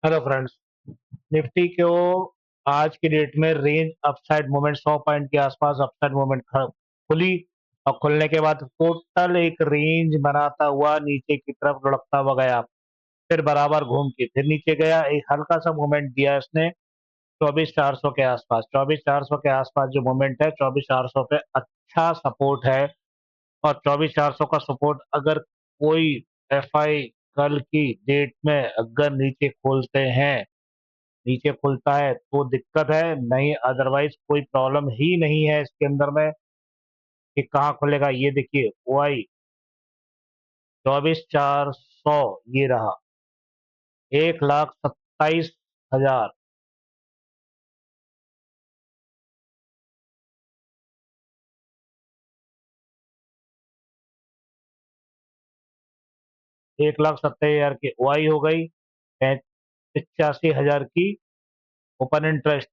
Hello friends. Nifty को आज की डेट में रेंज अपसाइड मूवमेंट 100 पॉइंट के आसपास अपसाइड मूवमेंट खुली और खुलने के बाद टोटल एक रेंज बनाता हुआ नीचे की तरफ लुढ़कता हुआ गया। फिर बराबर घूम के फिर नीचे गया, एक हल्का सा मूवमेंट दिया इसने 24,400 के आसपास। 24,400 के आसपास जो मूवमेंट है, 24,400 पे अच्छा सपोर्ट है। और 24,400 का सपोर्ट अगर कोई एफआई कल की डेट में अगर नीचे खोलते हैं, नीचे खुलता है तो दिक्कत है, नहीं अदरवाइज कोई प्रॉब्लम ही नहीं है इसके अंदर में कि कहाँ खुलेगा। ये देखिए वाई 24,400 ये रहा, 1,27,000। 1,27,000 की वाई हो गई, 85,000 की ओपन इंटरेस्ट।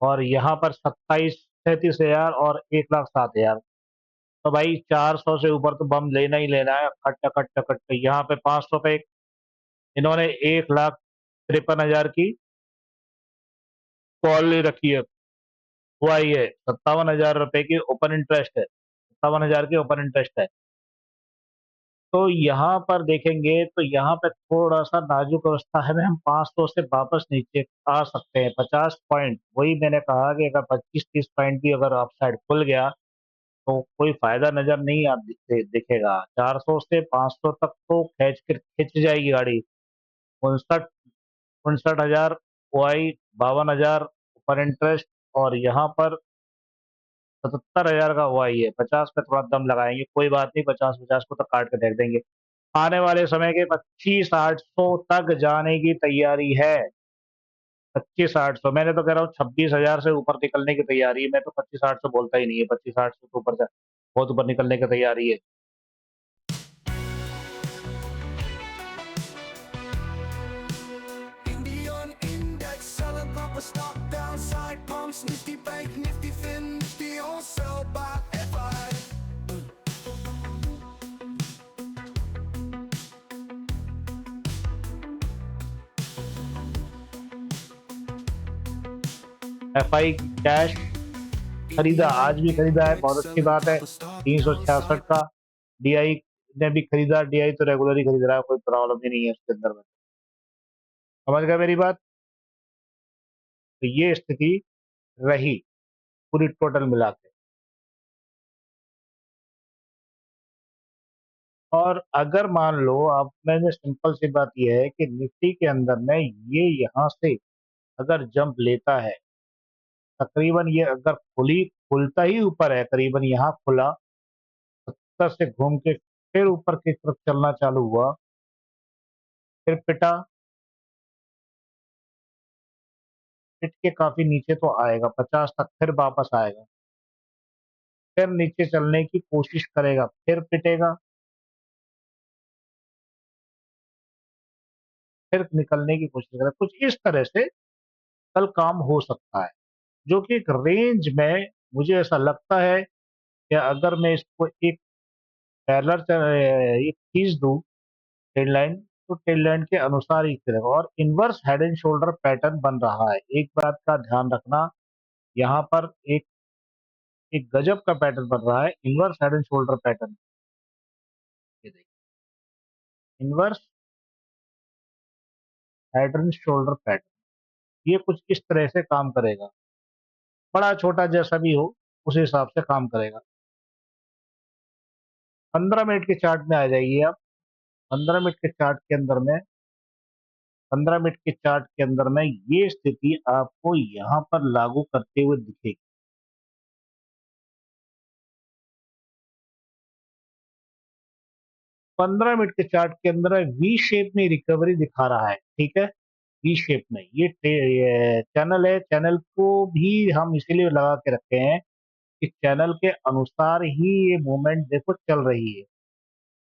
और यहाँ पर 27,37,000 और 1,07,000। तो भाई 400 से ऊपर तो बम लेना ही लेना है, कट कट कट। यहाँ पे 500 पे इन्होंने 1,53,000 की कॉल ले रखी है। हुआ ही है 57,000 रुपए की ओपन इंटरेस्ट है, 57,000 की ओपन इंटरेस्ट है। तो यहाँ पर देखेंगे तो यहाँ पे थोड़ा सा नाजुक अवस्था है, हम 500 से वापस नीचे आ सकते हैं। 50 पॉइंट, वही मैंने कहा कि अगर 25-30 पॉइंट भी अगर अपसाइड खुल गया तो कोई फायदा नजर नहीं दिखेगा। 400 से 500 तक तो खिंच जाएगी गाड़ी। 59 59,000 वाई, 52,000 ऊपर इंटरेस्ट। और यहाँ पर 77,000 का हुआ ही है। 50 पे थोड़ा दम लगाएंगे, कोई बात नहीं, 50-50 को तो काट के फेंक देंगे। आने वाले समय के 25-800 तक जाने की तैयारी है। 25-800, मैंने तो कह रहा हूँ 26,000 से ऊपर निकलने की तैयारी है। मैं तो 25-800 बोलता ही नहीं है, 25-800 तो ऊपर से बहुत ऊपर निकलने की तैयारी है। Indian index selling pump stock downside pumps nifty bank nifty fin nifty on sell by FI. FI cash खरीदा, आज भी खरीदा है, बहुत अच्छी Selling बात है। pump stock 366 downside. का डीआई ने भी खरीदा। डीआई तो रेगुलर ही खरीद रहा है, कोई प्रॉब्लम ही नहीं है उसके अंदर में। समझ गए मेरी बात? तो ये स्थिति रही पूरी टोटल मिला के। और अगर मान लो, आप मैंने सिंपल सी बात यह है कि निफ्टी के अंदर में ये यहाँ से अगर जंप लेता है, तकरीबन ये अगर खुलता ही ऊपर है, करीबन यहाँ खुला, 70 से घूम के फिर ऊपर की तरफ चलना चालू हुआ, फिर पिटा, पिट के काफी नीचे तो आएगा, 50 तक फिर वापस आएगा, फिर नीचे चलने की कोशिश करेगा, फिर पिटेगा, फिर निकलने की कोशिश करेगा। कुछ इस तरह से कल काम हो सकता है, जो कि एक रेंज में मुझे ऐसा लगता है कि अगर मैं इसको एक पैरेलल एक खींच दूं ट्रेड लाइन, तो ट्रेड लाइन के अनुसार ही चलेगा। और inverse head and shoulder pattern बन रहा है, एक बात का ध्यान रखना। यहाँ पर एक एक गजब का पैटर्न बन रहा है, inverse head and shoulder pattern. ये देखिए, inverse head and shoulder pattern, ये कुछ इस तरह से काम करेगा। बड़ा छोटा जैसा भी हो, उस हिसाब से काम करेगा। 15 मिनट के चार्ट में आ जाइए आप। 15 मिनट के चार्ट के अंदर में 15 मिनट के चार्ट के अंदर में ये स्थिति आपको यहाँ पर लागू करते हुए दिखेगी। 15 मिनट के चार्ट के अंदर वी शेप में रिकवरी दिखा रहा है, ठीक है। वी शेप में ये चैनल है, चैनल को भी हम इसीलिए लगा के रखे हैं कि चैनल के अनुसार ही ये मूवमेंट देखो चल रही है।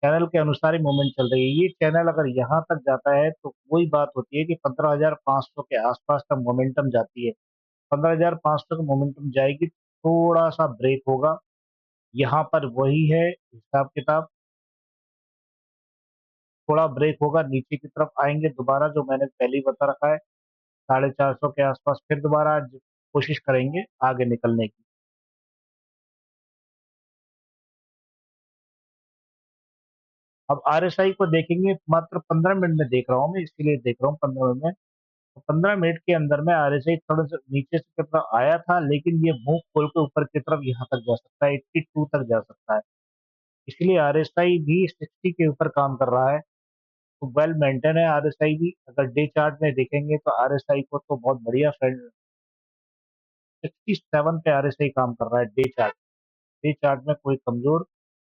चैनल के अनुसार ही मूवमेंट चल रही है। ये चैनल अगर यहाँ तक जाता है तो वही बात होती है कि 15,500 के आसपास तक मोमेंटम जाती है। 15,500 तक मोमेंटम जाएगी, थोड़ा सा ब्रेक होगा। यहाँ पर वही है हिसाब किताब। थोड़ा ब्रेक होगा, नीचे की तरफ आएंगे दोबारा, जो मैंने पहले ही बता रखा है 450 के आसपास, फिर दोबारा आज कोशिश करेंगे आगे निकलने की। अब आरएसआई को देखेंगे, मात्र 15 मिनट में देख रहा हूँ मैं, इसीलिए देख रहा हूँ 15 मिनट में। तो 15 मिनट के अंदर में आरएसआई थोड़ा सा नीचे से की तरफ आया था, लेकिन ये मुंह खोल के ऊपर की तरफ यहाँ तक जा सकता है, 82 तक जा सकता है। इसलिए आरएसआई भी 60 के ऊपर काम कर रहा है। तो वेल मेंटेन है आरएसआई भी। अगर डे चार्ट में देखेंगे तो आरएसआई को तो बहुत बढ़िया फ्रेंड, 67 पे आरएसआई काम कर रहा है डे चार्ट। डे चार्ट में कोई कमजोर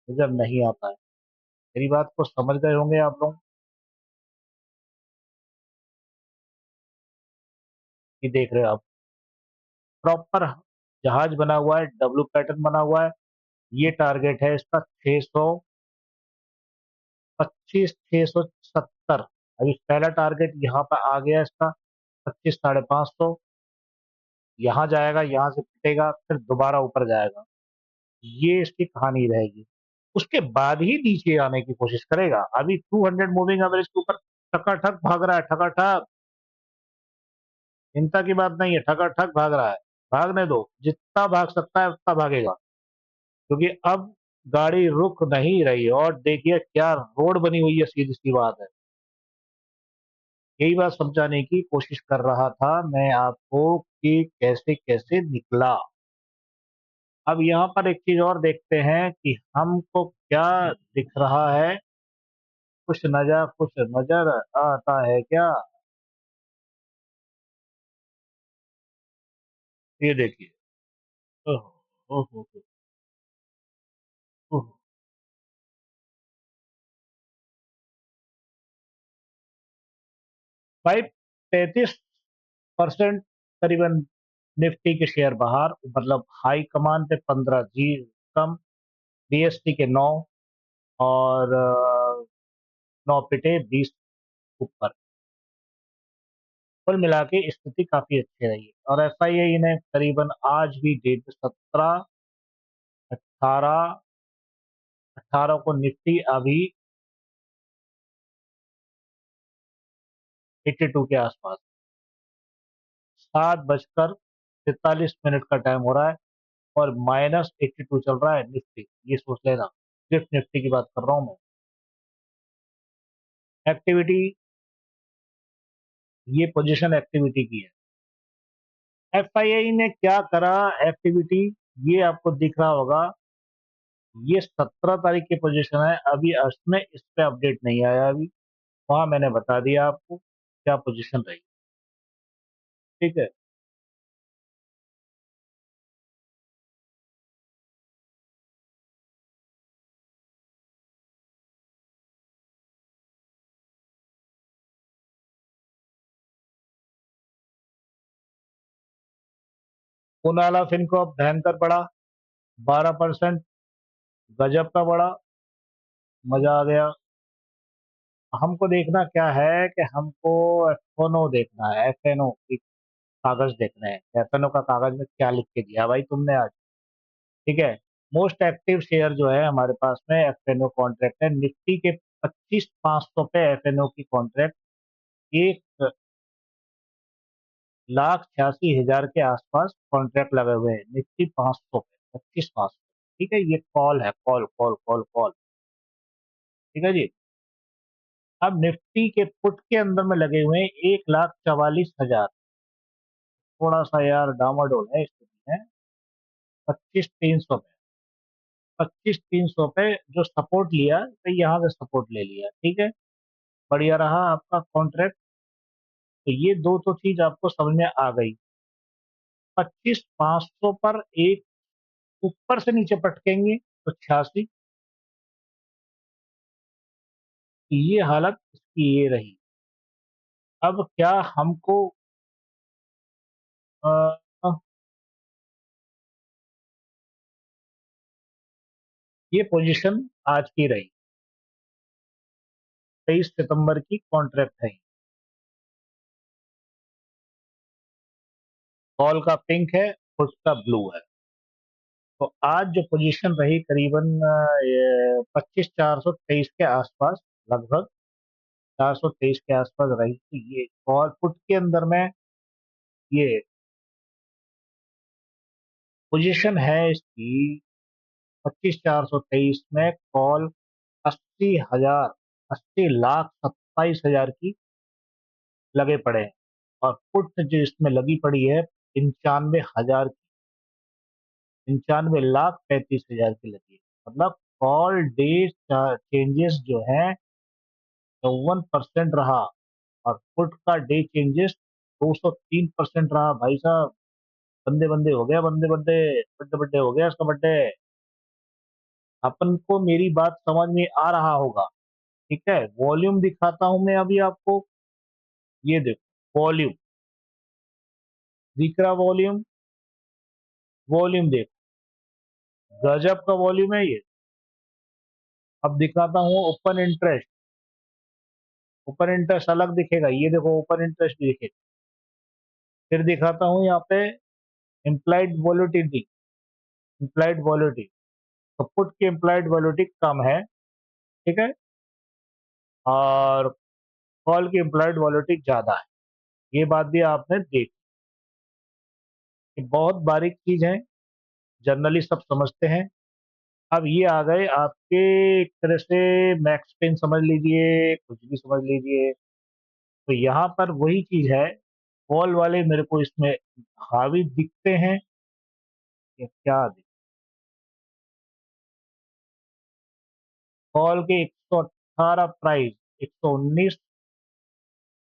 नजर नहीं आता है। मेरी बात को समझ गए होंगे आप लोग, कि देख रहे हो आप, प्रॉपर जहाज बना हुआ है, डब्लू पैटर्न बना हुआ है। ये टारगेट है इसका 625, 670। अभी पहला टारगेट यहाँ पर आ गया इसका 25, 550। यहाँ जाएगा, यहाँ से पिटेगा, फिर दोबारा ऊपर जाएगा। ये इसकी कहानी रहेगी। उसके बाद ही नीचे आने की कोशिश करेगा। अभी 200 मूविंग एवरेज के ऊपर ठकाठक भाग रहा है, ठकाठक। चिंता की बात नहीं है, ठकाठक भाग रहा है। भागने दो, जितना भाग सकता है उतना भागेगा, क्योंकि अब गाड़ी रुक नहीं रही है। और देखिए क्या रोड बनी हुई है, सीधी सी बात है। यही बात समझाने की कोशिश कर रहा था मैं आपको कि कैसे कैसे निकला। अब यहाँ पर एक चीज और देखते हैं कि हमको क्या दिख रहा है। कुछ नजर आता है क्या? ये देखिए। ओहो, ओहो, ओहो। 35% करीबन निफ्टी के शेयर बाहर, मतलब हाई कमान पे 15 जी कम, बीएसटी के 9, और 9 पिटे 20 ऊपर। कुल मिला के स्थिति काफी अच्छी रही। और एफआईआई ने करीबन आज भी डेट 17, 18, 18 को निफ्टी अभी 82 के आसपास, 7:43 का टाइम हो रहा है, और -82 चल रहा है निफ्टी। ये सोच लेना, सिर्फ निफ्टी की बात कर रहा हूँ मैं। एक्टिविटी, ये पोजीशन एक्टिविटी की है। एफआईआई ने क्या करा एक्टिविटी, ये आपको दिख रहा होगा। ये 17 तारीख की पोजीशन है, अभी इसमें इस पे अपडेट नहीं आया अभी। वहां मैंने बता दिया आपको क्या पोजीशन रही। ठीक है। पुनाला फिनकॉप भयंकर पड़ा, 12%, गजब का बड़ा, मजा आ गया। हमको देखना क्या है कि हमको एफएनओ देखना है, एफएनओ की कागज देखने हैं, एफएनओ का कागज में क्या लिख के दिया भाई तुमने आज। ठीक है। मोस्ट एक्टिव शेयर जो है हमारे पास में एफएनओ कॉन्ट्रैक्ट है, निफ्टी के 25,500 पे एफएनओ की कॉन्ट्रैक्ट, 1,86,000 के आसपास कॉन्ट्रैक्ट लगे हुए हैं निफ्टी 500 पे, 25,500। ठीक है, ये कॉल है, कॉल कॉल कॉल कॉल। ठीक है जी। अब निफ्टी के पुट के अंदर में लगे हुए हैं 1,44,000। थोड़ा सा यार डामाडोल है स्थिति में। 25,300 पे, 25,300 पे जो सपोर्ट लिया, तो यहाँ से सपोर्ट ले लिया। ठीक है, बढ़िया रहा आपका कॉन्ट्रैक्ट। तो ये दो तो चीज आपको समझ में आ गई। 25,500 पर एक ऊपर से नीचे पटकेंगे तो 86। ये हालत इसकी ये रही। अब क्या हमको अ, ये पोजीशन आज की रही, 23 सितंबर की कॉन्ट्रैक्ट है। कॉल का पिंक है, पुट का ब्लू है। तो आज जो पोजीशन रही करीबन 25,423 के आसपास लगभग, 423 के आसपास रही थी ये कॉल पुट के अंदर में। ये पोजीशन है इसकी 25,423 में कॉल 80,000, 80,27,000 की लगे पड़े हैं। और पुट जो इसमें लगी पड़ी है 95,000 की, 95,35,000 की लगी है। मतलब कॉल डे चेंजेस जो है 54% रहा, और पुट का डे चेंजेस 203% रहा। भाई साहब, बंदे बंदे हो गया, बंदे बंदे, बड्डे बड्डे हो गया इसका बड्डे। अपन को मेरी बात समझ में आ रहा होगा। ठीक है, वॉल्यूम दिखाता हूं मैं अभी आपको। ये देखो वॉल्यूम दिख रहा, वॉल्यूम, वॉल्यूम देखो, गजब का वॉल्यूम है ये। अब दिखाता हूँ ओपन इंटरेस्ट। ओपन इंटरेस्ट अलग दिखेगा, ये देखो ओपन इंटरेस्ट भी दिखेगा। फिर दिखाता हूँ यहाँ पे इम्प्लाइड वॉलिटिलिटी। इम्प्लाइड वॉलिटिलिटी, तो पुट की इम्प्लाइड वॉलिटिलिटी कम है, ठीक है, और कॉल की इम्प्लाइड वॉलिटिलिटी ज्यादा है। ये बात भी आपने देखी। ये बहुत बारीक चीज है, जनरली सब समझते हैं। अब ये आ गए आपके एक तरह से मैक्स पेन समझ लीजिए, कुछ भी समझ लीजिए। तो यहाँ पर वही चीज है, कॉल वाले मेरे को इसमें हावी दिखते हैं या क्या दिखते। कॉल के 118 प्राइस, 119,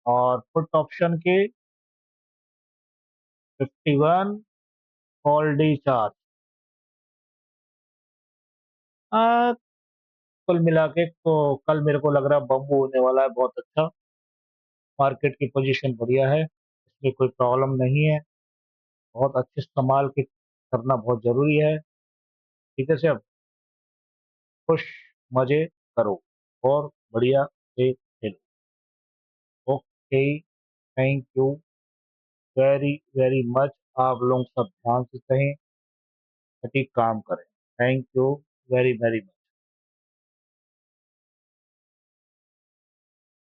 और पुट ऑप्शन के 51 कॉल डे चार्ज। आ, कुल मिला के तो कल मेरे को लग रहा है बम्बू होने वाला है बहुत अच्छा। मार्केट की पोजीशन बढ़िया है, इसमें कोई प्रॉब्लम नहीं है। बहुत अच्छे इस्तेमाल के करना बहुत जरूरी है। ठीक है सर, खुश, मजे करो, और बढ़िया से खेलो। Okay, thank you very very much. आप लोग सब ध्यान से कहें, सटीक काम करें। Thank you very very much.